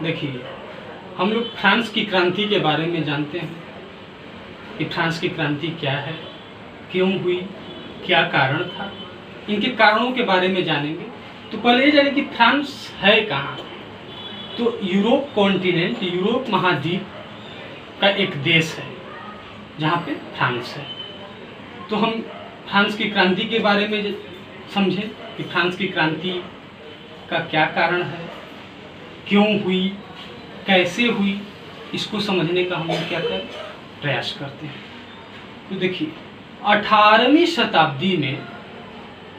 देखिए, हम लोग फ्रांस की क्रांति के बारे में जानते हैं कि फ्रांस की क्रांति क्या है, क्यों हुई, क्या कारण था। इनके कारणों के बारे में जानेंगे। तो पहले ये जाने कि फ्रांस है कहाँ। तो यूरोप कॉन्टिनेंट, यूरोप महाद्वीप का एक देश है जहाँ पे फ्रांस है। तो हम फ्रांस की क्रांति के बारे में समझें कि फ्रांस की क्रांति का क्या कारण है, क्यों हुई, कैसे हुई, इसको समझने का हम क्या करें, प्रयास करते हैं। तो देखिए, 18वीं शताब्दी में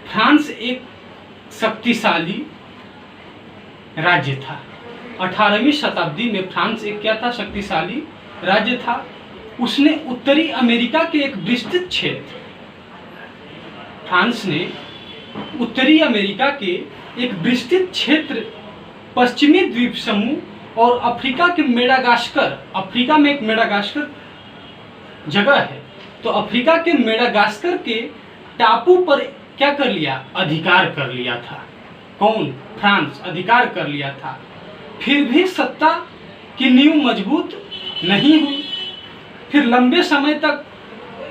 फ्रांस एक शक्तिशाली राज्य था। 18वीं शताब्दी में फ्रांस एक क्या था, शक्तिशाली राज्य था। उसने उत्तरी अमेरिका के एक विस्तृत क्षेत्र, फ्रांस ने उत्तरी अमेरिका के एक विस्तृत क्षेत्र, पश्चिमी द्वीप समूह और अफ्रीका के मेडागास्कर, अफ्रीका में एक मेडागास्कर जगह है, तो अफ्रीका के मेडागास्कर के टापू पर क्या कर लिया, अधिकार कर लिया था। कौन? फ्रांस अधिकार कर लिया था। फिर भी सत्ता की नींव मजबूत नहीं हुई। फिर लंबे समय तक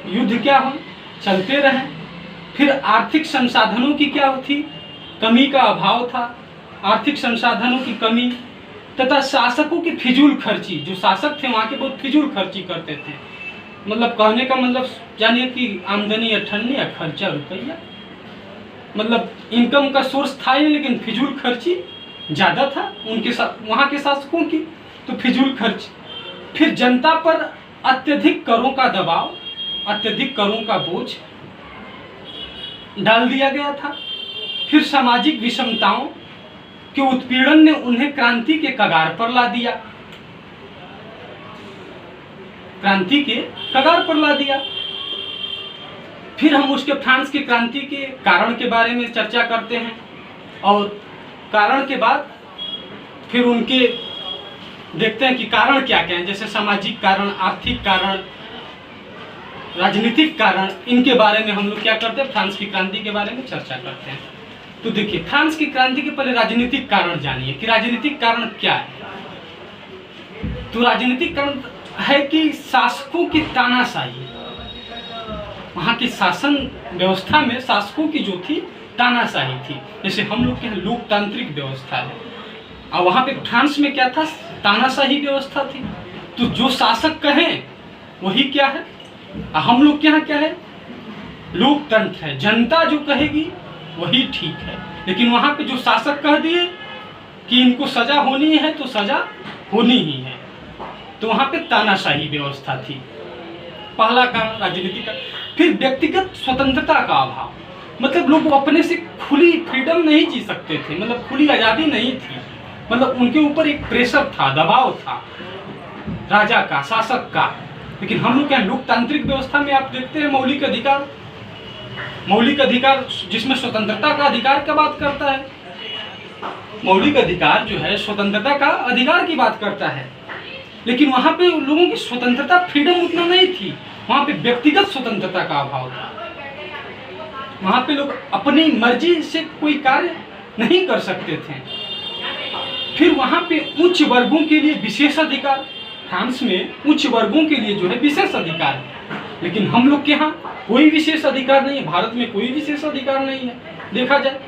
युद्ध क्या हो, चलते रहे। फिर आर्थिक संसाधनों की क्या थी, कमी का अभाव था। आर्थिक संसाधनों की कमी तथा शासकों की फिजूल खर्ची, जो शासक थे वहाँ के बहुत फिजूल खर्ची करते थे। मतलब कहने का मतलब जानिए कि आमदनी अठन्नी, खर्चा रुपया। मतलब इनकम का सोर्स था ही, लेकिन फिजूल खर्ची ज़्यादा था उनके साथ, वहाँ के शासकों की, तो फिजूल खर्च। फिर जनता पर अत्यधिक करों का दबाव, अत्यधिक करों का बोझ डाल दिया गया था। फिर सामाजिक विषमताओं के उत्पीड़न ने उन्हें क्रांति के कगार पर ला दिया, क्रांति के कगार पर ला दिया। फिर हम उसके फ्रांस की क्रांति के कारण के बारे में चर्चा करते हैं, और कारण के बाद फिर उनके देखते हैं कि कारण क्या क्या हैं, जैसे सामाजिक कारण, आर्थिक कारण, राजनीतिक कारण। इनके बारे में हम लोग क्या करते हैं, फ्रांस की क्रांति के बारे में चर्चा करते हैं। तो देखिए, फ्रांस की क्रांति के पहले राजनीतिक कारण जानिए कि राजनीतिक कारण क्या है। तो राजनीतिक कारण है कि शासकों की तानाशाही, वहाँ की शासन व्यवस्था में शासकों की जो थी तानाशाही थी। जैसे हम लोग के यहाँ लोकतांत्रिक व्यवस्था है, और वहाँ पे फ्रांस में क्या था, तानाशाही व्यवस्था थी। तो जो शासक कहें वही क्या है, हम लोग के यहाँ क्या है, लोकतंत्र है, जनता जो कहेगी वही ठीक है। लेकिन वहाँ पे जो शासक कह दिए कि इनको सजा होनी है तो सजा होनी ही है, तो वहाँ पे तानाशाही व्यवस्था थी। पहला कारण राजनीति का। फिर व्यक्तिगत स्वतंत्रता का अभाव, मतलब लोग अपने से खुली फ्रीडम नहीं जी सकते थे, मतलब खुली आज़ादी नहीं थी। मतलब उनके ऊपर एक प्रेशर था, दबाव था राजा का, शासक का। लेकिन हम लोग क्या लोकतांत्रिक व्यवस्था में आप देखते हैं मौलिक अधिकार, मौलिक अधिकार जिसमें स्वतंत्रता का अधिकार का बात करता है। मौलिक अधिकार जो है स्वतंत्रता का अधिकार की बात करता है, लेकिन वहाँ पे लोगों की स्वतंत्रता, फ्रीडम उतना नहीं थी। वहाँ पे व्यक्तिगत स्वतंत्रता का अभाव था। वहाँ पे लोग अपनी मर्जी से कोई कार्य नहीं कर सकते थे। फिर वहाँ पे उच्च वर्गों के लिए विशेष अधिकार, फ्रांस में उच्च वर्गों के लिए जो है विशेष अधिकार है, लेकिन हम लोग के यहाँ कोई विशेष अधिकार नहीं है। भारत में कोई विशेष अधिकार नहीं है देखा जाए,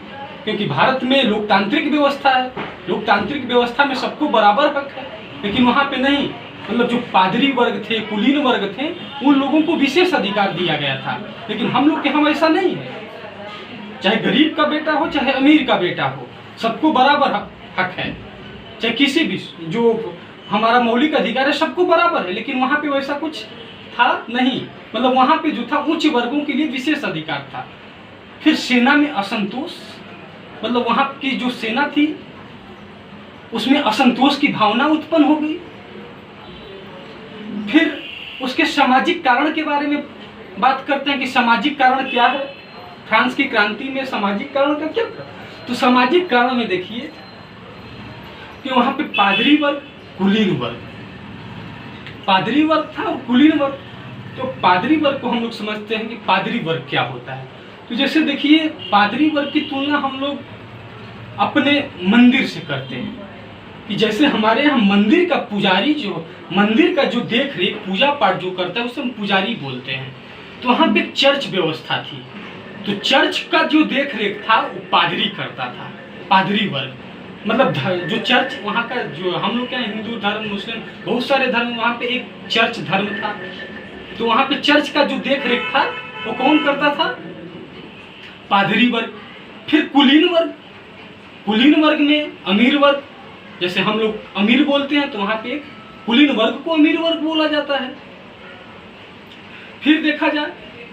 क्योंकि भारत में लोकतांत्रिक व्यवस्था है। लोकतांत्रिक व्यवस्था में सबको बराबर हक है, लेकिन वहाँ पे नहीं। मतलब जो पादरी वर्ग थे, कुलीन वर्ग थे, उन लोगों को विशेष अधिकार दिया गया था, लेकिन हम लोग के यहाँ ऐसा नहीं है। चाहे गरीब का बेटा हो, चाहे अमीर का बेटा हो, सबको बराबर हक है। चाहे किसी भी, जो हमारा मौलिक अधिकार है सबको बराबर है, लेकिन वहाँ पे वैसा कुछ था नहीं। मतलब वहाँ पे जो था उच्च वर्गों के लिए विशेष अधिकार था। फिर सेना में असंतोष, मतलब वहाँ की जो सेना थी उसमें असंतोष की भावना उत्पन्न हो गई। फिर उसके सामाजिक कारण के बारे में बात करते हैं कि सामाजिक कारण क्या है फ्रांस की क्रांति में। सामाजिक कारण का क्या था, तो सामाजिक कारण में देखिए कि वहाँ पे पादरी वर्ग, कुलीन वर्ग, पादरी वर्ग था और कुलीन वर्ग। तो पादरी वर्ग को हम लोग समझते हैं कि पादरी वर्ग क्या होता है। तो जैसे देखिए, पादरी वर्ग की तुलना हम लोग अपने मंदिर से करते हैं। कि जैसे हमारे यहाँ मंदिर का पुजारी जो मंदिर का जो देख रेख पूजा पाठ जो करता है उसे हम पुजारी बोलते हैं। तो वहाँ पे एक चर्च व्यवस्था थी, तो चर्च का जो देख रेख था वो पादरी करता था, पादरी वर्ग। मतलब जो चर्च वहाँ का, जो हम लोग क्या हिंदू धर्म, मुस्लिम, बहुत सारे धर्म, वहाँ पे एक चर्च धर्म था। तो वहाँ पे चर्च का जो देख रेख था वो कौन करता था? पादरी वर्ग। फिर कुलीन वर्ग, कुलीन वर्ग में अमीर वर्ग, जैसे हम लोग अमीर बोलते हैं तो वहाँ पे एक कुलीन वर्ग को अमीर वर्ग बोला जाता है। फिर देखा जाए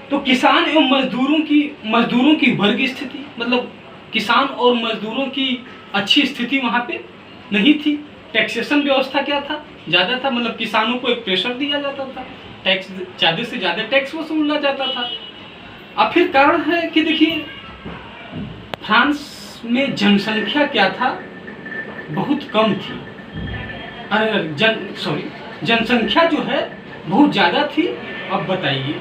तो किसान एवं मजदूरों की वर्ग स्थिति, मतलब किसान और मजदूरों की अच्छी स्थिति वहाँ पे नहीं थी। टैक्सेशन व्यवस्था क्या था? ज़्यादा था, मतलब किसानों को एक प्रेशर दिया जाता था, टैक्स ज़्यादा से ज़्यादा टैक्स वसूला जाता था। अब फिर कारण है कि देखिए फ्रांस में जनसंख्या क्या था? बहुत कम थी। जनसंख्या जो है बहुत ज़्यादा थी। अब बताइए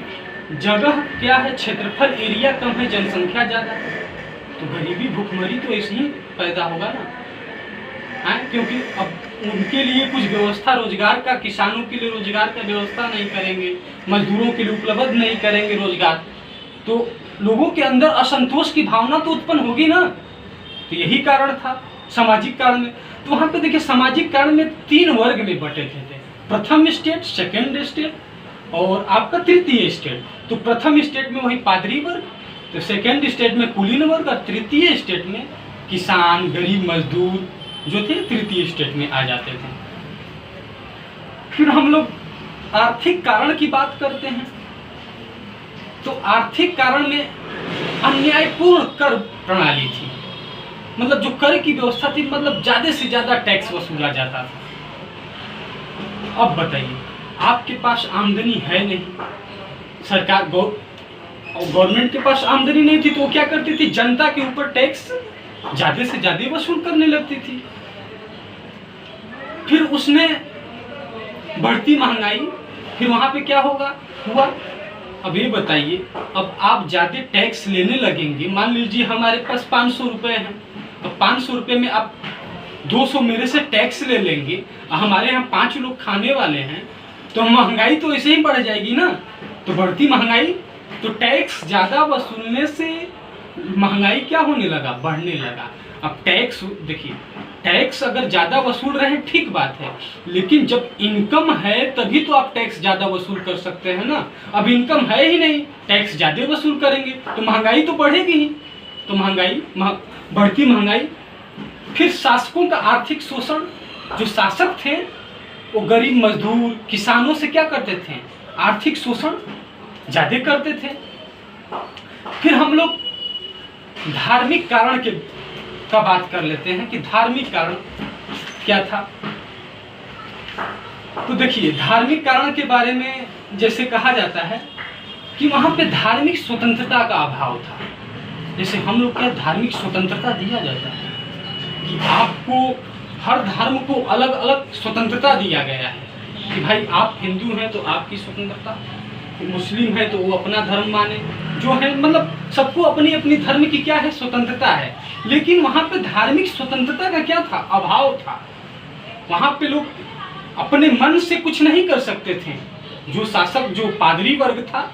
जगह क्या है? क्षेत्रफल, एरिया कम है, जनसंख्या ज़्यादा है, तो गरीबी भूखमरी तो ऐसे ही पैदा होगा ना, है? क्योंकि अब उनके लिए कुछ व्यवस्था रोजगार का, किसानों के लिए रोजगार का व्यवस्था नहीं करेंगे, मजदूरों के लिए उपलब्ध नहीं करेंगे रोजगार, तो लोगों के अंदर असंतोष की भावना तो उत्पन्न होगी ना। तो यही कारण था सामाजिक कारण में। तो वहाँ पे देखिए सामाजिक कारण में 3 वर्ग में बटे थे, प्रथम स्टेट, सेकेंड स्टेट और आपका तृतीय स्टेट। तो प्रथम स्टेट में वही पादरी वर्ग, तो सेकेंड स्टेट में कुलीन वर्ग और तृतीय स्टेट में किसान, गरीब, मजदूर जो थे तृतीय स्टेट में आ जाते थे। फिर हम लोग आर्थिक कारण की बात करते हैं। तो आर्थिक कारण में अन्यायपूर्ण कर प्रणाली थी, मतलब जो कर की व्यवस्था थी, मतलब ज्यादा से ज्यादा टैक्स वसूला जाता था। अब बताइए आपके पास आमदनी है नहीं, सरकार गवर्नमेंट के पास आमदनी नहीं थी, तो वो क्या करती थी? जनता के ऊपर टैक्स ज्यादा से ज्यादा वसूल करने लगती थी। फिर उसने बढ़ती महंगाई, फिर वहां पे क्या हुआ? अब ये बताइए, अब आप ज्यादा टैक्स लेने लगेंगे, मान लीजिए हमारे पास 500 रुपए हैं, तो 500 रुपए में आप 200 मेरे से टैक्स ले लेंगे, हमारे यहाँ 5 लोग खाने वाले हैं, तो महंगाई तो ऐसे ही बढ़ जाएगी ना। तो बढ़ती महंगाई, तो टैक्स ज्यादा वसूलने से महंगाई क्या होने लगा? बढ़ने लगा। अब टैक्स देखिए, टैक्स अगर ज्यादा वसूल रहे हैं ठीक बात है, लेकिन जब इनकम है तभी तो आप टैक्स ज्यादा वसूल कर सकते हैं ना। अब इनकम है ही नहीं, टैक्स ज्यादा वसूल करेंगे तो महंगाई तो बढ़ेगी ही। तो बढ़ती महंगाई। फिर शासकों का आर्थिक शोषण, जो शासक थे वो गरीब, मजदूर, किसानों से क्या करते थे? आर्थिक शोषण ज्यादा करते थे। फिर हम लोग धार्मिक कारण का बात कर लेते हैं कि धार्मिक कारण क्या था। तो देखिए धार्मिक कारण के बारे में जैसे कहा जाता है कि वहां पे धार्मिक स्वतंत्रता का अभाव था। जैसे हम लोग क्या धार्मिक स्वतंत्रता दिया जाता है कि आपको हर धर्म को अलग अलग स्वतंत्रता दिया गया है कि भाई आप हिंदू हैं तो आपकी स्वतंत्रता, मुस्लिम है तो वो अपना धर्म माने, जो है मतलब सबको अपनी अपनी धर्म की क्या है? स्वतंत्रता है। लेकिन वहाँ पे धार्मिक स्वतंत्रता का क्या था? अभाव था। वहाँ पे लोग अपने मन से कुछ नहीं कर सकते थे। जो शासक, जो पादरी वर्ग था,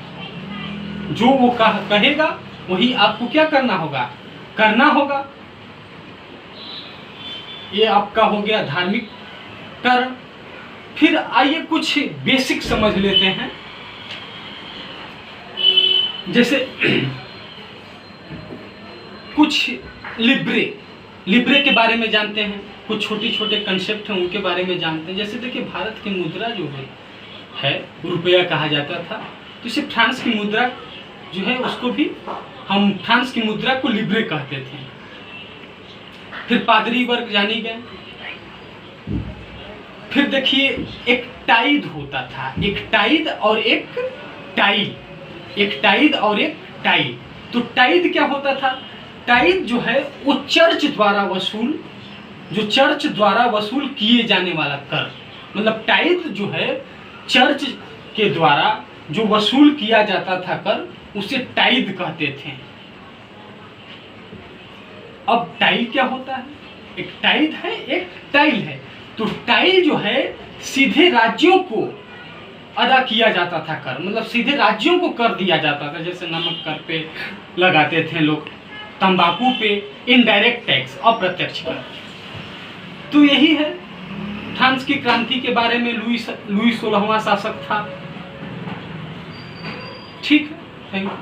जो वो कहेगा वही आपको क्या करना होगा। ये आपका हो गया धार्मिक कारण। फिर आइए कुछ बेसिक समझ लेते हैं। जैसे कुछ लिब्रे के बारे में जानते हैं, कुछ छोटे छोटे कंसेप्ट हैं उनके बारे में जानते हैं। जैसे देखिए भारत की मुद्रा जो है रुपया कहा जाता था, तो इसे फ्रांस की मुद्रा जो है उसको भी हम फ्रांस की मुद्रा को लिब्रे कहते थे। फिर पादरी वर्ग जानी गए। फिर देखिए एक टाइद होता था, एक टाइद और एक टाइल, एक टाइद और एक टाइल। तो टाइद क्या होता था? टाइद जो है वो चर्च द्वारा वसूल किए जाने वाला कर, मतलब टाइद जो है चर्च के द्वारा जो वसूल किया जाता था कर, उसे टाइद कहते थे। अब टाइल क्या होता है? एक टाइद है, एक टाइल है। तो टाइल जो है सीधे राज्यों को अदा किया जाता था कर, मतलब सीधे राज्यों को कर दिया जाता था। जैसे नमक कर पे लगाते थे लोग, तंबाकू पे इनडायरेक्ट टैक्स, अप्रत्यक्ष कर। तो यही है फ्रांस की क्रांति के बारे में। लुई 16वां शासक था। ठीक है, थैंक यू।